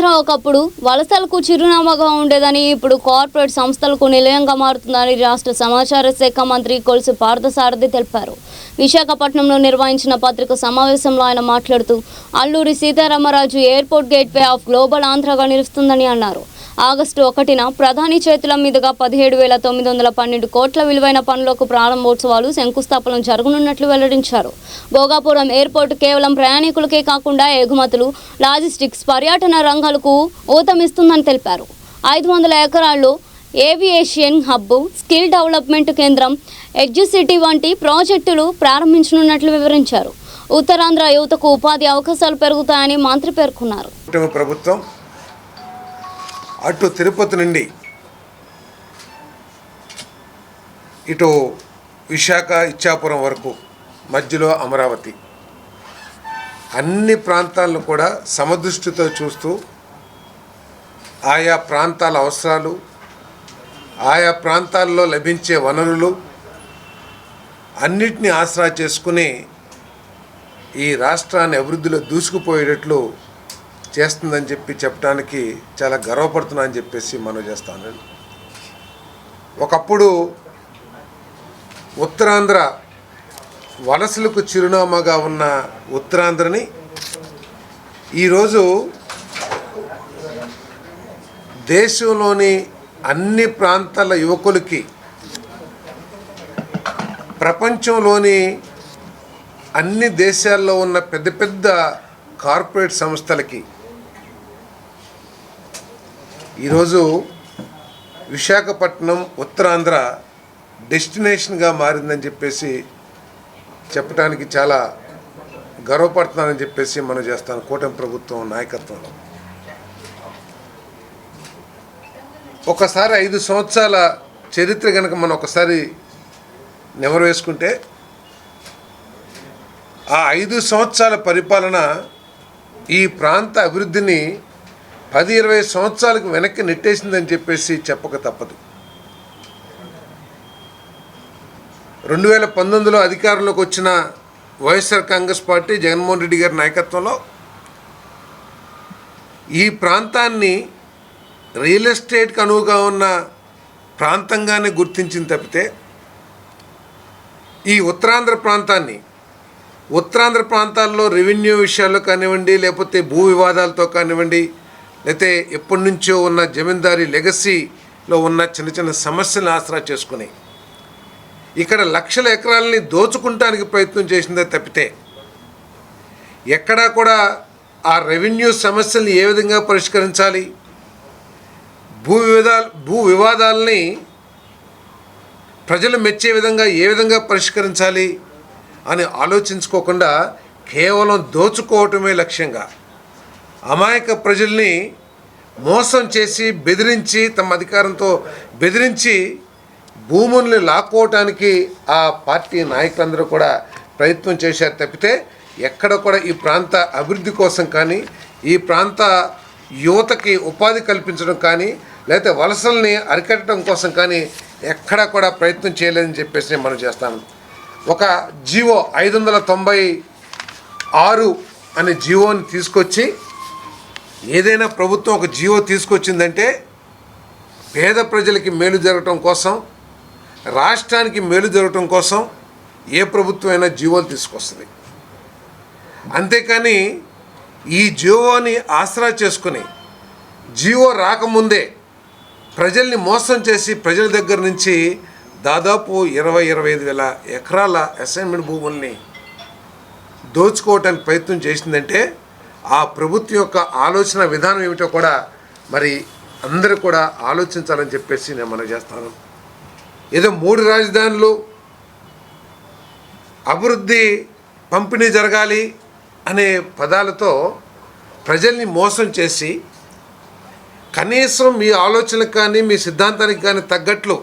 ఉత్తరాంధ్ర ఒకప్పుడు వలసలకు చిరునామాగా ఉండేదని ఇప్పుడు కార్పొరేట్ సంస్థలకు నిలయంగా మారుతుందని రాష్ట్ర సమాచార శాఖ మంత్రి కొలుసు పార్థసారథి తెలిపారు. విశాఖపట్నంలో నిర్వహించిన పత్రికా సమావేశంలో ఆయన మాట్లాడుతూ Alluri Sitaramaraju airport gateway of global ఆంధ్రగా నిలుస్తుందని అన్నారు. ఆగస్టు 1న ప్రధాని చేతుల మీదుగా 17,912 కోట్ల విలువైన పనులకు ప్రారంభోత్సవాలు శంకుస్థాపన జరగనున్నట్లు వెల్లడించారు. భోగాపురం ఎయిర్పోర్ట్ కేవలం ప్రయాణికులకే కాకుండా ఎగుమతులు, లాజిస్టిక్స్, పర్యాటన రంగాలకు ఊతమిస్తుందని తెలిపారు. 500 ఎకరాల్లో ఏవియేషన్ హబ్, స్కిల్ డెవలప్మెంట్ కేంద్రం, ఎడ్యుసిటీ వంటి ప్రాజెక్టులు ప్రారంభించనున్నట్లు వివరించారు. ఉత్తరాంధ్ర యువతకు ఉపాధి అవకాశాలు పెరుగుతాయని మంత్రి పేర్కొన్నారు. ప్రభుత్వం అటు తిరుపతి నుండి ఇటు విశాఖ, ఇచ్చాపురం వరకు మధ్యలో అమరావతి అన్ని ప్రాంతాలను కూడా సమదృష్టితో చూస్తూ ఆయా ప్రాంతాల అవసరాలు, ఆయా ప్రాంతాల్లో లభించే వనరులు అన్నిటినీ ఆసరా చేసుకుని ఈ రాష్ట్రాన్ని అభివృద్ధిలో దూసుకుపోయేటట్లు చేస్తుందని చెప్పడానికి చాలా గర్వపడుతున్నా అని చెప్పేసి మనం చేస్తాను. ఒకప్పుడు ఉత్తరాంధ్ర వలసలకు చిరునామాగా ఉన్న ఉత్తరాంధ్రని ఈరోజు దేశంలోని అన్ని ప్రాంతాల యువకులకి, ప్రపంచంలోని అన్ని దేశాల్లో ఉన్న పెద్ద పెద్ద కార్పొరేట్ సంస్థలకి ఈరోజు విశాఖపట్నం ఉత్తరాంధ్ర డెస్టినేషన్గా మారిందని చెప్పడానికి చాలా గర్వపడుతున్నానని మనం చేస్తాను. కూటమి ప్రభుత్వం నాయకత్వంలో ఒకసారి 5 సంవత్సరాల చరిత్ర కనుక మనం ఒకసారి నెమరు వేసుకుంటే ఆ 5 సంవత్సరాల పరిపాలన ఈ ప్రాంత అభివృద్ధిని 10-20 సంవత్సరాలకు వెనక్కి నెట్టేసిందని చెప్పక తప్పదు. 2019లో అధికారంలోకి వచ్చిన వైఎస్ఆర్ కాంగ్రెస్ పార్టీ జగన్మోహన్ రెడ్డి గారి నాయకత్వంలో ఈ ప్రాంతాన్ని రియల్ ఎస్టేట్కి అనువుగా ఉన్న ప్రాంతంగానే గుర్తించింది తప్పితే ఈ ఉత్తరాంధ్ర ప్రాంతాల్లో రెవెన్యూ విషయాల్లో కానివ్వండి, లేకపోతే భూ వివాదాలతో కానివ్వండి, లేకపోతే ఎప్పటి నుంచో ఉన్న జమీందారీ లెగసీలో ఉన్న చిన్న చిన్న సమస్యలను ఆసరా చేసుకుని ఇక్కడ లక్షల ఎకరాలని దోచుకుంటానికి ప్రయత్నం చేసిందే తప్పితే ఎక్కడా కూడా ఆ రెవెన్యూ సమస్యల్ని ఏ విధంగా పరిష్కరించాలి, భూ వివాదాలని ప్రజలు మెచ్చే విధంగా ఏ విధంగా పరిష్కరించాలి అని ఆలోచించుకోకుండా కేవలం దోచుకోవటమే లక్ష్యంగా అమాయక ప్రజల్ని మోసం చేసి బెదిరించి, తమ అధికారంతో బెదిరించి భూముల్ని లాక్కోవటానికి ఆ పార్టీ నాయకులందరూ కూడా ప్రయత్నం చేశారు తప్పితే ఎక్కడ కూడా ఈ ప్రాంత అభివృద్ధి కోసం కానీ, ఈ ప్రాంత యువతకి ఉపాధి కల్పించడం కానీ, లేకపోతే వలసల్ని అరికట్టడం కోసం కానీ ఎక్కడా కూడా ప్రయత్నం చేయలేదని నేను మనం చేస్తాను. ఒక జీవో 596 అనే జీవోని తీసుకొచ్చి, ఏదైనా ప్రభుత్వం ఒక జీవో తీసుకొచ్చిందంటే పేద ప్రజలకి మేలు జరగటం కోసం, రాష్ట్రానికి మేలు జరగటం కోసం ఏ ప్రభుత్వం అయినా జీవోలు తీసుకొస్తుంది. అంతేకాని ఈ జీవోని ఆసరా చేసుకుని జీవో రాకముందే ప్రజల్ని మోసం చేసి ప్రజల దగ్గర నుంచి దాదాపు 20-25 వేల ఎకరాల అసైన్మెంట్ భూముల్ని దోచుకోవటానికి ప్రయత్నం చేసిందంటే ఆ ప్రభుత్వం యొక్క ఆలోచన విధానం ఏమిటో కూడా మరి అందరూ కూడా ఆలోచించాలని నేను మనం చేస్తాను. ఏదో 3 రాజధానులు, అభివృద్ధి, పంపిణీ జరగాలి అనే పదాలతో ప్రజల్ని మోసం చేసి కనీసం మీ ఆలోచనలకు కానీ మీ సిద్ధాంతానికి కానీ తగ్గట్లు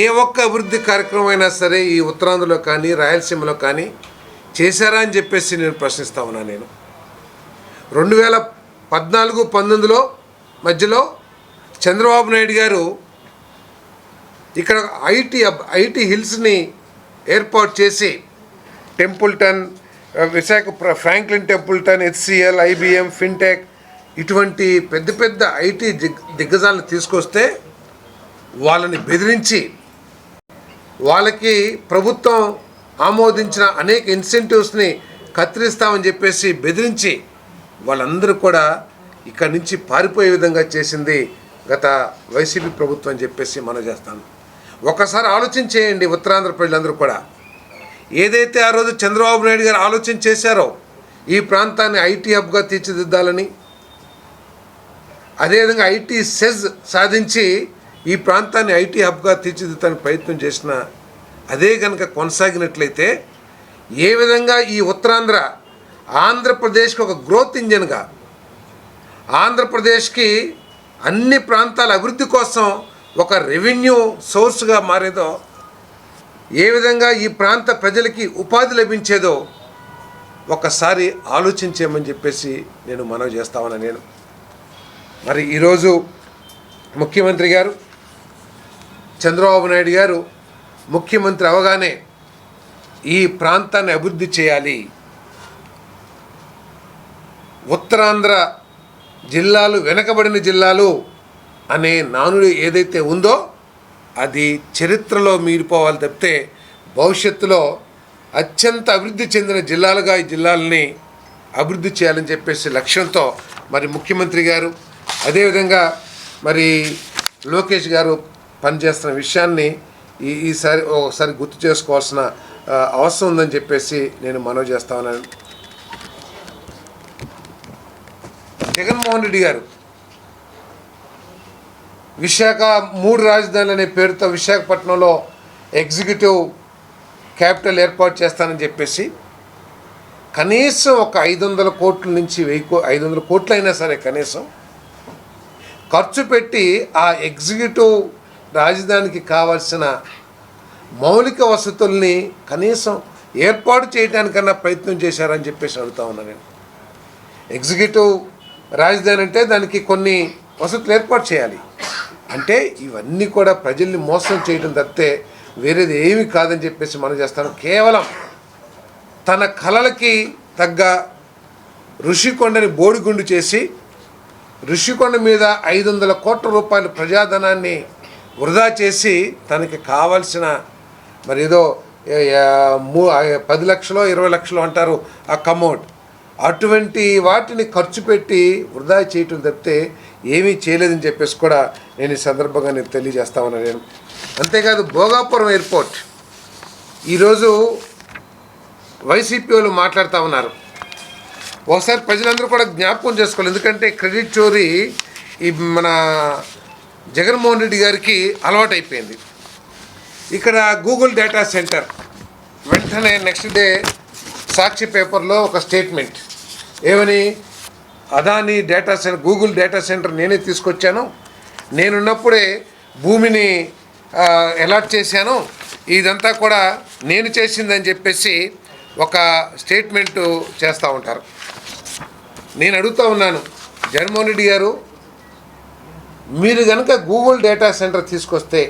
ఏ ఒక్క అభివృద్ధి కార్యక్రమం అయినా సరే ఈ ఉత్తరాంధ్రలో కానీ రాయలసీమలో కానీ చేశారా అని నేను ప్రశ్నిస్తా ఉన్నాను. నేను 2014-19లో మధ్యలో చంద్రబాబు నాయుడు గారు ఇక్కడ ఐటీ హిల్స్ని ఏర్పాటు చేసి Templeton, Visakha Franklin Templeton, HCL, IBM, fintech ఇటువంటి పెద్ద పెద్ద ఐటీ దిగ్గజాలను తీసుకొస్తే వాళ్ళని బెదిరించి వాళ్ళకి ప్రభుత్వం ఆమోదించిన అనేక ఇన్సెంటివ్స్ని కత్తిరిస్తామని చెప్పేసి బెదిరించి వాళ్ళందరూ కూడా ఇక్కడి నుంచి పారిపోయే విధంగా చేసింది గత వైసీపీ ప్రభుత్వం అని చెప్పేసి మనం చేస్తాను. ఒకసారి ఆలోచన చేయండి ఉత్తరాంధ్ర ప్రజలందరూ కూడా. ఏదైతే ఆ రోజు చంద్రబాబు నాయుడు గారు ఆలోచన చేశారో ఈ ప్రాంతాన్ని ఐటీ హబ్గా తీర్చిదిద్దాలని, అదేవిధంగా ఐటీ సెజ్ సాధించి ఈ ప్రాంతాన్ని ఐటీ హబ్గా తీర్చిదిద్దానికి ప్రయత్నం చేసిన అదే కనుక కొనసాగినట్లయితే ఏ విధంగా ఈ ఉత్తరాంధ్ర ఆంధ్రప్రదేశ్కి ఒక గ్రోత్ ఇంజన్గా, ఆంధ్రప్రదేశ్కి అన్ని ప్రాంతాల అభివృద్ధి కోసం ఒక రెవెన్యూ సోర్స్గా మారేదో, ఏ విధంగా ఈ ప్రాంత ప్రజలకి ఉపాధి లభించేదో ఒకసారి ఆలోచించేయమని చెప్పేసి నేను మనవి చేస్తామని నేను. మరి ఈరోజు ముఖ్యమంత్రి గారు చంద్రబాబు నాయుడు గారు ముఖ్యమంత్రి అవగానే ఈ ప్రాంతాన్ని అభివృద్ధి చేయాలి, ఉత్తరాంధ్ర జిల్లాలు వెనకబడిన జిల్లాలు అనే నానుడి ఏదైతే ఉందో అది చరిత్రలో మిగిలిపోవాలి తప్పితే భవిష్యత్తులో అత్యంత అభివృద్ధి చెందిన జిల్లాలుగా ఈ జిల్లాలని అభివృద్ధి చేయాలని చెప్పేసి లక్ష్యంతో మరి ముఖ్యమంత్రి గారు అదేవిధంగా మరి లోకేష్ గారు పనిచేస్తున్న విషయాన్ని ఈసారి ఒకసారి గుర్తు చేసుకోవాల్సిన అవసరం ఉందని చెప్పేసి నేను మనవి చేస్తా ఉన్నాను. జగన్మోహన్ రెడ్డి గారు విశాఖ 3 రాజధానులు అనే పేరుతో విశాఖపట్నంలో ఎగ్జిక్యూటివ్ క్యాపిటల్ ఏర్పాటు చేస్తానని చెప్పేసి కనీసం ఒక 500 కోట్ల నుంచి 500 కోట్లు అయినా సరే కనీసం ఖర్చు పెట్టి ఆ ఎగ్జిక్యూటివ్ రాజధానికి కావాల్సిన మౌలిక వసతుల్ని కనీసం ఏర్పాటు చేయడానికన్నా ప్రయత్నం చేశారని చెప్పేసి అడుగుతా ఉన్నాను నేను. ఎగ్జిక్యూటివ్ రాజధాని అంటే దానికి కొన్ని వసతులు ఏర్పాటు చేయాలి. అంటే ఇవన్నీ కూడా ప్రజల్ని మోసం చేయడం తప్పితే వేరేది ఏమీ కాదని చెప్పేసి మనం చేస్తాను. కేవలం తన కలలకి తగ్గ ఋషికొండని బోడిగుండు చేసి ఋషికొండ మీద 500 కోట్ల రూపాయల ప్రజాధనాన్ని వృధా చేసి తనకి కావాల్సిన మరి ఏదో 10 లక్షలు 20 లక్షలు అంటారు ఆ కమోడ్, అటువంటి వాటిని ఖర్చు పెట్టి వృధా చేయటం తప్పితే ఏమీ చేయలేదని చెప్పేసి కూడా నేను ఈ సందర్భంగా నేను తెలియజేస్తా ఉన్నాను నేను. అంతేకాదు భోగాపురం ఎయిర్పోర్ట్ ఈరోజు వైసీపీ వాళ్ళు మాట్లాడుతూ ఉన్నారు. ఒకసారి ప్రజలందరూ కూడా జ్ఞాపకం చేసుకోవాలి. ఎందుకంటే క్రెడిట్ చోరీ ఈ మన జగన్మోహన్ రెడ్డి గారికి అలవాటైపోయింది. ఇక్కడ గూగుల్ డేటా సెంటర్ వెంటనే నెక్స్ట్ డే సాక్షి పేపర్లో ఒక స్టేట్మెంట్ ఏమని, Adani data centre Google data centre నేనే తీసుకొచ్చాను, నేనున్నప్పుడే భూమిని అలాట్ చేశాను, ఇదంతా కూడా నేను చేసిందని చెప్పేసి ఒక స్టేట్మెంటు చేస్తూ ఉంటారు. నేను అడుగుతూ ఉన్నాను జగన్మోహన్ రెడ్డి గారు, మీరు కనుక గూగుల్ డేటా సెంటర్ తీసుకొస్తే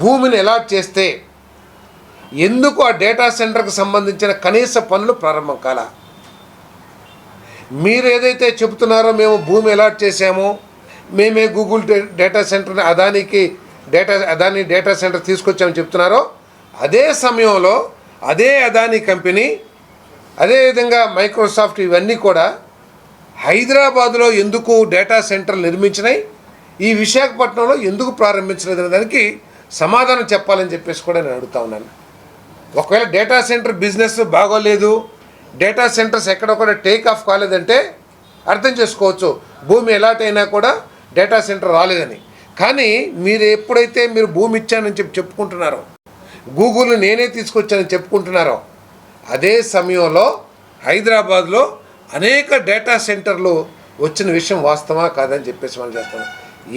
భూమిని అలాట్ చేస్తే ఎందుకు ఆ డేటా సెంటర్కి సంబంధించిన కనీస పనులు ప్రారంభం కాలా? మీరు ఏదైతే చెబుతున్నారో మేము భూమి అలాట్ చేసామో, మేమే గూగుల్ డేటా సెంటర్ని అదాని డేటా సెంటర్ తీసుకొచ్చామని చెప్తున్నారో, అదే సమయంలో అదే అదాని కంపెనీ అదేవిధంగా మైక్రోసాఫ్ట్ ఇవన్నీ కూడా హైదరాబాదులో ఎందుకు డేటా సెంటర్లు నిర్మించినాయి, ఈ విశాఖపట్నంలో ఎందుకు ప్రారంభించలేదనే దానికి సమాధానం చెప్పాలని చెప్పేసి కూడా నేను అడుగుతా ఉన్నాను. ఒకవేళ డేటా సెంటర్ బిజినెస్ బాగోలేదు, డేటా సెంటర్స్ ఎక్కడ కూడా టేక్ ఆఫ్ కాలేదంటే అర్థం చేసుకోవచ్చు భూమి ఎలాట్ అయినా కూడా డేటా సెంటర్ రాలేదని. కానీ మీరు ఎప్పుడైతే మీరు భూమి ఇచ్చానని చెప్పుకుంటున్నారో, గూగుల్ నేనే తీసుకొచ్చానని చెప్పుకుంటున్నారో, అదే సమయంలో హైదరాబాద్లో అనేక డేటా సెంటర్లు వచ్చిన విషయం వాస్తవా కాదని చెప్పేసి మనం చేస్తాం.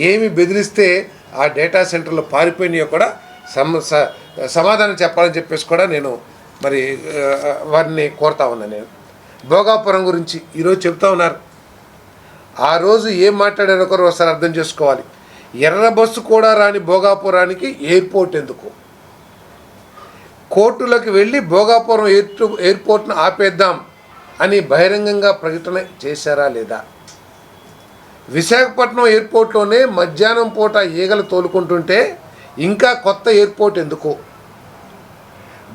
ఏమి బెదిరిస్తే ఆ డేటా సెంటర్లో పారిపోయినాయో కూడా సమాధానం చెప్పాలని చెప్పేసి కూడా నేను మరి వారిని కోరుతా ఉన్నాను. నేను భోగాపురం గురించి ఈరోజు చెప్తా ఉన్నారు. ఆ రోజు ఏం మాట్లాడారో ఒకరు ఒకసారి అర్థం చేసుకోవాలి. ఎర్ర బస్సు కూడా రాని భోగాపురానికి ఎయిర్పోర్ట్ ఎందుకు? కోర్టులకు వెళ్ళి భోగాపురం ఎయిర్పోర్ట్ను ఆపేద్దాం అని బహిరంగంగా ప్రకటన చేశారా లేదా? విశాఖపట్నం ఎయిర్పోర్ట్లోనే మధ్యాహ్నం పూట ఈగలు తోలుకుంటుంటే ఇంకా కొత్త ఎయిర్పోర్ట్ ఎందుకు?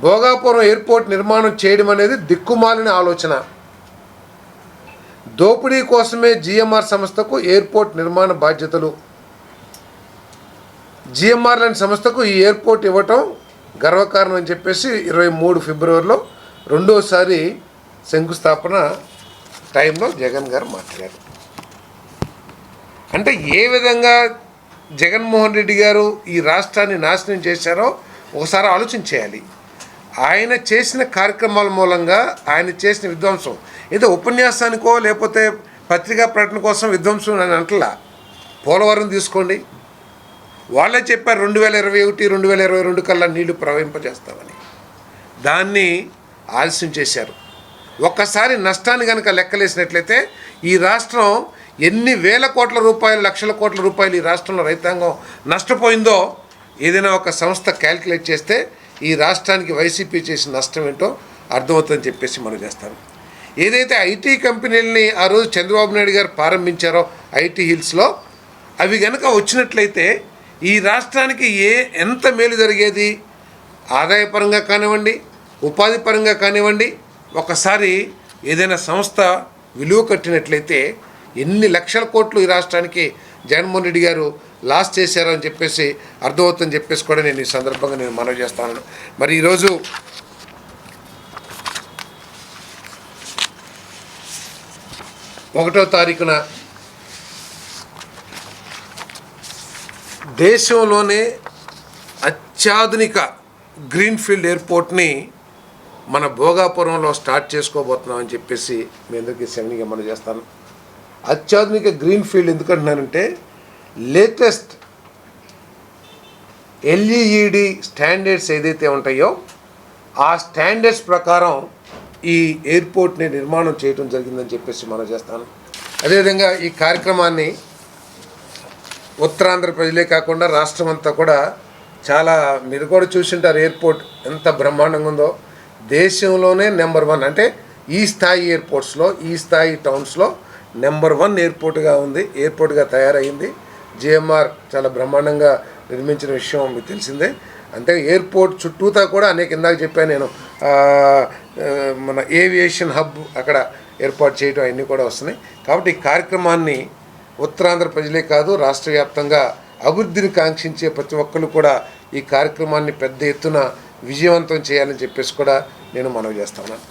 భోగాపురం ఎయిర్పోర్ట్ నిర్మాణం చేయడం అనేది దిక్కుమాలిన ఆలోచన. దోపిడీ కోసమే జిఎంఆర్ సంస్థకు ఎయిర్పోర్ట్ నిర్మాణ బాధ్యతలు. జిఎంఆర్ లాంటి సంస్థకు ఈ ఎయిర్పోర్ట్ ఇవ్వటం గర్వకారణం అని చెప్పేసి 23 ఫిబ్రవరిలో రెండోసారి శంకుస్థాపన టైంలో జగన్ గారు మాట్లాడారు. అంటే ఏ విధంగా జగన్మోహన్ రెడ్డి గారు ఈ రాష్ట్రాన్ని నాశనం చేశారో ఒకసారి ఆలోచన చేయాలి. ఆయన చేసిన కార్యక్రమాల మూలంగా ఆయన చేసిన విధ్వంసం ఏదో ఉపన్యాసానికో లేకపోతే పత్రికా ప్రకటన కోసం విధ్వంసం అని అంటలా. పోలవరం తీసుకోండి, వాళ్ళే చెప్పారు 2021, 2022 కల్లా నీళ్లు ప్రవహింపజేస్తామని. దాన్ని ఆలస్యం చేశారు. ఒక్కసారి నష్టాన్ని కనుక లెక్కలేసినట్లయితే ఈ రాష్ట్రం ఎన్ని వేల కోట్ల రూపాయలు, లక్షల కోట్ల రూపాయలు ఈ రాష్ట్రంలో రైతాంగం నష్టపోయిందో ఏదైనా ఒక సంస్థ క్యాల్కులేట్ చేస్తే ఈ రాష్ట్రానికి వైసీపీ చేసిన నష్టం ఏంటో అర్థమవుతుందని చెప్పేసి మనం చేస్తాం. ఏదైతే ఐటీ కంపెనీలని ఆ రోజు చంద్రబాబు నాయుడు గారు ప్రారంభించారో ఐటీ హిల్స్లో, అవి కనుక వచ్చినట్లయితే ఈ రాష్ట్రానికి ఎంత మేలు జరిగేది? ఆదాయపరంగా కానివ్వండి, ఉపాధి పరంగా కానివ్వండి. ఒకసారి ఏదైనా సంస్థ విలువ కట్టినట్లయితే ఎన్ని లక్షల కోట్లు ఈ రాష్ట్రానికి జగన్మోహన్ రెడ్డి గారు లాస్ చేశారో అని చెప్పేసి అర్థమవుతుందని చెప్పేసి కూడా నేను ఈ సందర్భంగా నేను మనవి చేస్తాను. మరి ఈరోజు ఒకటో తారీఖున దేశంలోనే అత్యాధునిక గ్రీన్ఫీల్డ్ ఎయిర్పోర్ట్ని మన భోగాపురంలో స్టార్ట్ చేసుకోబోతున్నామని చెప్పేసి మీ అందరికీ సెవెన్గా మనం చేస్తాను. అత్యాధునిక గ్రీన్ఫీల్డ్ ఎందుకంటున్నానంటే లేటెస్ట్ ఎల్ఈఈడి స్టాండర్డ్స్ ఏదైతే ఉంటాయో ఆ స్టాండర్డ్స్ ప్రకారం ఈ ఎయిర్పోర్ట్ని నిర్మాణం చేయడం జరిగిందని చెప్పేసి మనం చేస్తాను. అదేవిధంగా ఈ కార్యక్రమాన్ని ఉత్తరాంధ్ర ప్రజలే కాకుండా రాష్ట్రం అంతా కూడా చాలా, మీరు కూడా చూసింటారు ఎయిర్పోర్ట్ ఎంత బ్రహ్మాండంగా ఉందో. దేశంలోనే నెంబర్ 1 అంటే ఈ స్థాయి ఎయిర్పోర్ట్స్లో, ఈ స్థాయి టౌన్స్లో నెంబర్ 1 ఎయిర్పోర్ట్గా తయారైంది. జిఎంఆర్ చాలా బ్రహ్మాండంగా నిర్మించిన విషయం మీకు తెలిసిందే. అంటే ఎయిర్పోర్ట్ చుట్టూతా కూడా అనేక, ఇందాక చెప్పాను నేను, మన ఏవియేషన్ హబ్ అక్కడ ఏర్పాటు చేయడం అవన్నీ కూడా వస్తున్నాయి. కాబట్టి ఈ కార్యక్రమాన్ని ఉత్తరాంధ్ర ప్రజలే కాదు రాష్ట్ర వ్యాప్తంగా అభివృద్ధిని కాంక్షించే ప్రతి ఒక్కరు కూడా ఈ కార్యక్రమాన్ని పెద్ద ఎత్తున విజయవంతం చేయాలని చెప్పేసి కూడా నేను మనవి చేస్తున్నాను.